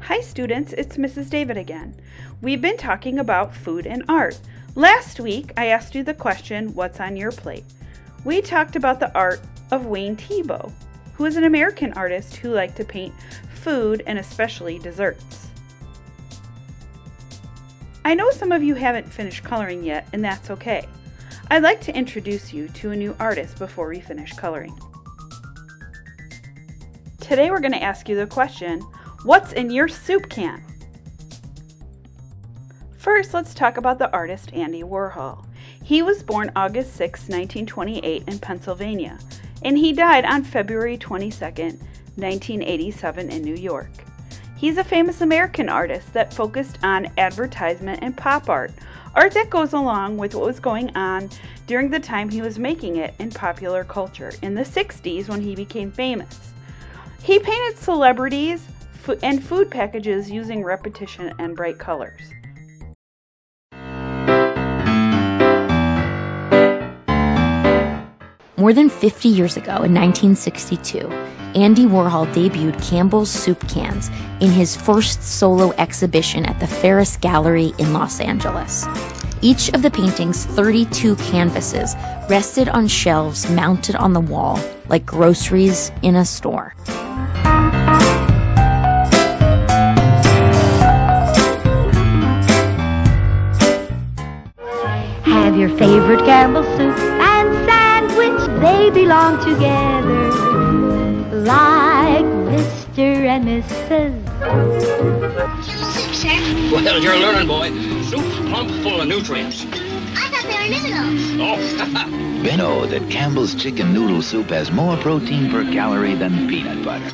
Hi students, it's Mrs. David again. We've been talking about food and art. Last week I asked you the question, what's on your plate? We talked about the art of Wayne Thiebaud, who is an American artist who liked to paint food and especially desserts. I know some of you haven't finished coloring yet, and that's okay. I'd like to introduce you to a new artist before we finish coloring. Today we're going to ask you the question, what's in your soup can? First, let's talk about the artist Andy Warhol. He was born August 6, 1928 in Pennsylvania, and he died on February 22, 1987 in New York. He's a famous American artist that focused on advertisement and pop art that goes along with what was going on during the time he was making it in popular culture in the 60s when he became famous. He painted celebrities and food packages using repetition and bright colors. More than 50 years ago, in 1962, Andy Warhol debuted Campbell's soup cans in his first solo exhibition at the Ferris Gallery in Los Angeles. Each of the painting's 32 canvases rested on shelves mounted on the wall like groceries in a store. Have your favorite Campbell soup and sandwich, they belong together, like Mr. and Mrs. Well, you're learning, boy. Soup's plump full of nutrients. I thought they were minerals. Oh, We know that Campbell's chicken noodle soup has more protein per calorie than peanut butter.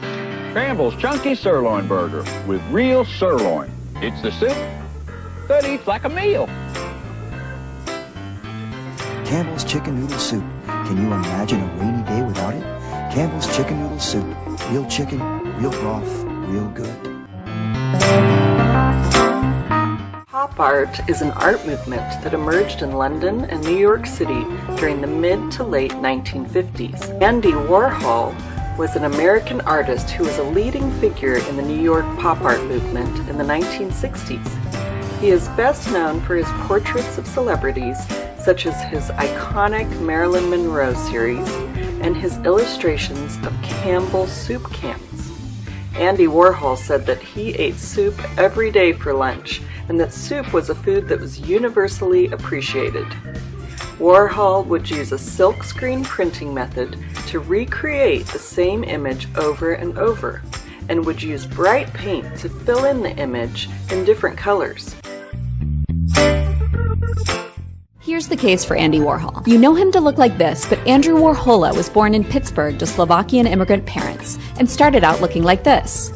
Campbell's Chunky Sirloin Burger with real sirloin. It's the soup that eats like a meal. Campbell's Chicken Noodle Soup. Can you imagine a rainy day without it? Campbell's Chicken Noodle Soup. Real chicken, real broth, real good. Pop art is an art movement that emerged in London and New York City during the mid to late 1950s. Andy Warhol was an American artist who was a leading figure in the New York pop art movement in the 1960s. He is best known for his portraits of celebrities, such as his iconic Marilyn Monroe series and his illustrations of Campbell soup cans. Andy Warhol said that he ate soup every day for lunch and that soup was a food that was universally appreciated. Warhol would use a silkscreen printing method to recreate the same image over and over, and would use bright paint to fill in the image in different colors. Here's the case for Andy Warhol. You know him to look like this, but Andrew Warhola was born in Pittsburgh to Slovakian immigrant parents and started out looking like this.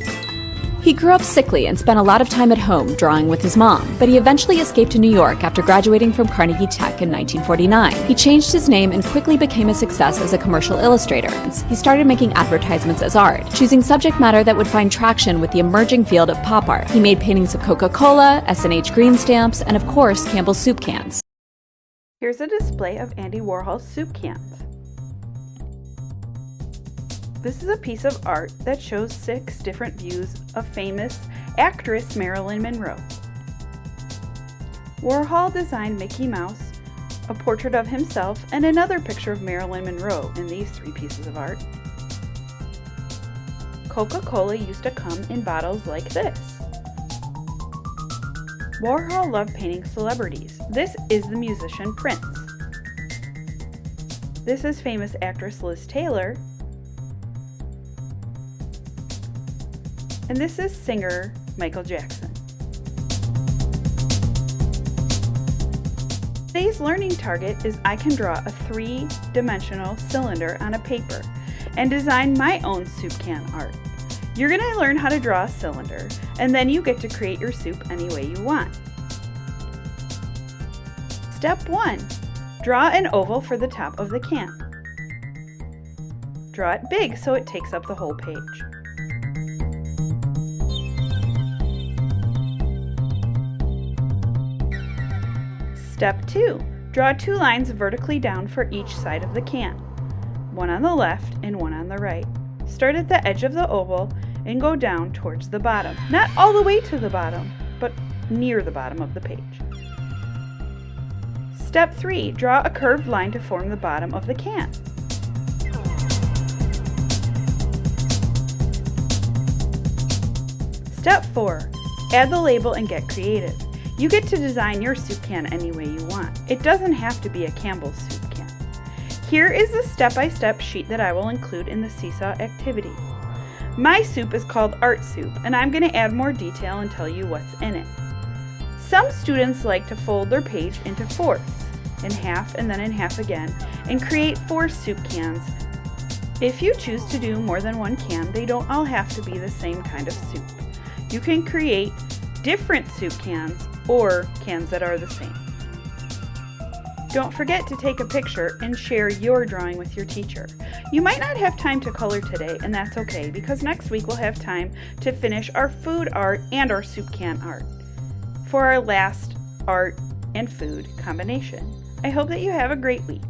He grew up sickly and spent a lot of time at home drawing with his mom, but he eventually escaped to New York after graduating from Carnegie Tech in 1949. He changed his name and quickly became a success as a commercial illustrator. He started making advertisements as art, choosing subject matter that would find traction with the emerging field of pop art. He made paintings of Coca-Cola, S&H green stamps, and of course, Campbell's soup cans. Here's a display of Andy Warhol's soup cans. This is a piece of art that shows 6 different views of famous actress Marilyn Monroe. Warhol designed Mickey Mouse, a portrait of himself, and another picture of Marilyn Monroe in these 3 pieces of art. Coca-Cola used to come in bottles like this. Warhol loved painting celebrities. This is the musician Prince. This is famous actress Liz Taylor. And this is singer Michael Jackson. Today's learning target is I can draw a 3-dimensional cylinder on a paper and design my own soup can art. You're going to learn how to draw a cylinder, and then you get to create your soup any way you want. Step 1. Draw an oval for the top of the can. Draw it big so it takes up the whole page. Step 2. Draw 2 lines vertically down for each side of the can, one on the left and one on the right. Start at the edge of the oval and go down towards the bottom. Not all the way to the bottom, but near the bottom of the page. Step 3. Draw a curved line to form the bottom of the can. Step 4. Add the label and get creative. You get to design your soup can any way you want. It doesn't have to be a Campbell's soup can. Here is the step-by-step sheet that I will include in the Seesaw activity. My soup is called Art Soup, and I'm going to add more detail and tell you what's in it. Some students like to fold their page into fourths, in half and then in half again, and create 4 soup cans. If you choose to do more than one can, they don't all have to be the same kind of soup. You can create different soup cans or cans that are the same. Don't forget to take a picture and share your drawing with your teacher. You might not have time to color today, and that's okay, because next week we'll have time to finish our food art and our soup can art for our last art and food combination. I hope that you have a great week.